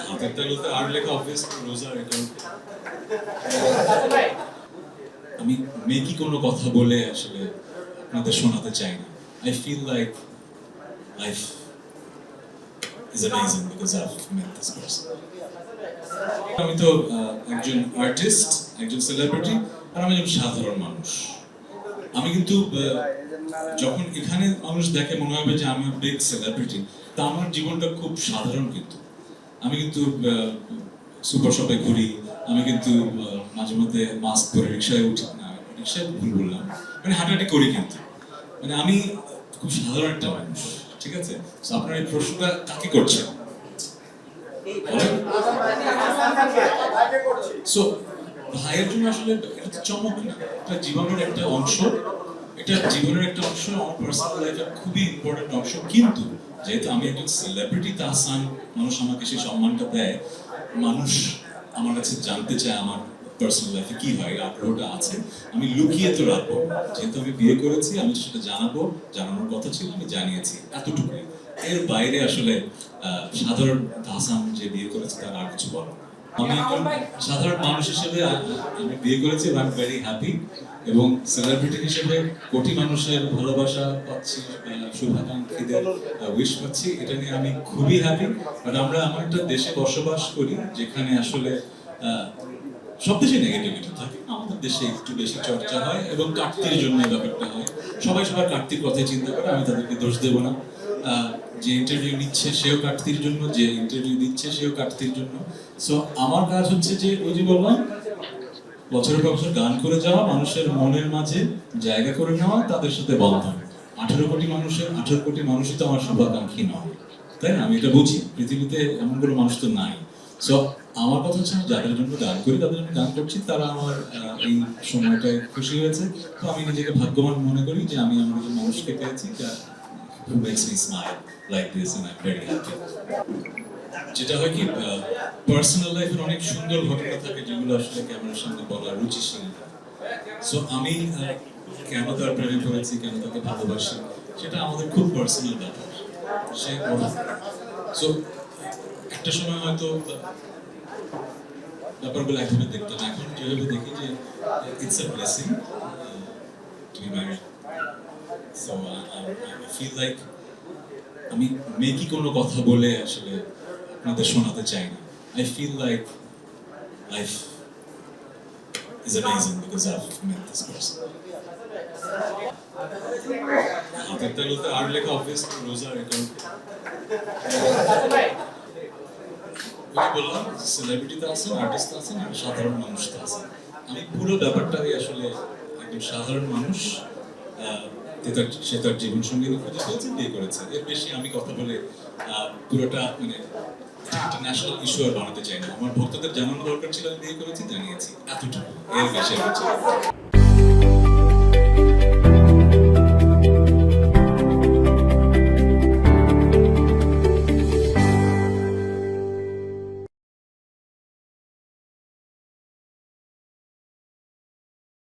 হাতের তালুতে আর লেখা অবভিয়াসলি রোজার অ্যাকাউন্ট। আমি মেকি কোনো কথা বলে আসলে আপনাদের শোনাতে চাই না। I feel like life is amazing because I've met this person. আমি তো একজন আর্টিস্ট, একজন সেলিব্রিটি, আর আমি একজন সাধারণ মানুষ। আমি কিন্তু যখন এখানে মানুষ দেখে মনে হবে যে আমি বিগ সেলিব্রিটি, তা আমার জীবনটা খুব সাধারণ। কিন্তু আমি কিন্তু সুপার শপে ঘুরি, আমি কিন্তু মাঝে মধ্যে মাস্ক পরে রিক্সায় উঠি না, রিক্সায় ভুল বললাম, মানে হাঁটাহাঁটি করি। কিন্তু মানে আমি খুব সাধারণ একটা মানুষ, ঠিক আছে? তো আপনার এই প্রশ্নটা কাকে করছেন? সো ভাইয়ের জন্য আসলে এটা চমক না, এটা জীবনের একটা অংশ। এটা জীবনের একটা অংশ, আমার পার্সোনাল লাইফের খুবই ইম্পর্টেন্ট অংশ। কিন্তু যেহেতু আমি একজন সেলিব্রিটি তাহসান, মানুষ আমাকে সেই সম্মানটা দেয়, মানুষ আমার কাছে জানতে চায় আমার পার্সোনাল লাইফে কি হয়, আগ্রহটা আছে। আমি লুকিয়ে তো রাখবো, যেহেতু আমি বিয়ে করেছি আমি সেটা জানাবো, জানানোর কথা ছিল, আমি জানিয়েছি এতটুকুই। এর বাইরে আসলে সাধারণ তাহসান যে বিয়ে করেছে তার আর কিছু বলো। আমি একজন সাধারণ মানুষ হিসেবে আমি বিয়ে করেছি, আই এম ভেরি হ্যাপি। এবং সেলিব্রিটি হিসেবে কোটি মানুষের ভালোবাসা পাচ্ছি, শুভাকাঙ্ক্ষীদের উইশ পাচ্ছি, এটা নিয়ে আমি খুবই হ্যাপি। বাট আমরা এমন একটা দেশে বসবাস করি যেখানে আসলে সব দেশে নেগেটিভিটি থাকে, আমাদের দেশে একটু বেশি চর্চা হয় এবং কাটতির জন্য ব্যাপারটা হয়। সবাই সবার কাটতির কথাই চিন্তা করে, আমি তাদেরকে দোষ দেবো না। যে ইন্টারভিউ নিচ্ছে সেও কাটতির জন্য, যে ইন্টারভিউ দিচ্ছে সেও কাটতির জন্য। সো আমার কাজ হচ্ছে যে ওই যে বললাম, বছরের পর বছর গান করে যাওয়া, মানুষের মনের মাঝে জায়গা করে নেওয়া, তাদের সাথে বন্ধন। 18 কোটি মানুষের 18 কোটি মানুষই তো আমার শুভাকাঙ্ক্ষী নয়, তাই না? আমি এটা বুঝি, পৃথিবীতে এমন কোনো মানুষ তো নাই। সো আমার কথা হচ্ছে আমি যাদের জন্য গান করি, তাদের জন্য গান করছি, তারা আমার এই সময়টায় খুশি হয়েছে। তো আমি নিজেকে ভাগ্যবান মনে করি যে আমি আমার একজন মানুষকে পেয়েছি যা who makes me smile like this and I'm very happy. যেটা হয় কি, পার্সোনাল লাইফের অনেক সুন্দর ঘটনা থাকে যেগুলো আসলে ক্যামেরার সামনে বলা রুচিশীল। সো আমি কেন তার প্রেমে পড়েছি, কেন তাকে ভালোবাসি, সেটা আমাদের খুব পার্সোনাল ব্যাপার। সে সো একটা সময় হয়তো ব্যাপারগুলো একভাবে দেখতাম, এখন যেভাবে দেখি যে it's a blessing to be married. So I feel like আমি মেকি কোনো কথা বলে আসলে আপনাদের শোনাতে চাই না। I feel like life is amazing because I've met this person. হাতের তালুতে আর লেখা অবভিয়াসলি রোজার অ্যাকাউন্ট। বললাম সেলিব্রিটি তো আছেন, আর্টিস্ট তো আছেন, আর সাধারণ মানুষ তো আছেন। আমি পুরো ব্যাপারটাই আসলে একজন সাধারণ মানুষ, সে তার জীবন সঙ্গী খুঁজে পেয়েছে, বিয়ে করেছে। এর বেশি আমি কথা বলে পুরোটা মানে একটা ন্যাশনাল ইস্যু আর বানাতে চাই না। আমার ভক্তদের জানানো দরকার ছিল, আমি বিয়ে করেছি, জানিয়েছি, এতটুকু, এর বেশি।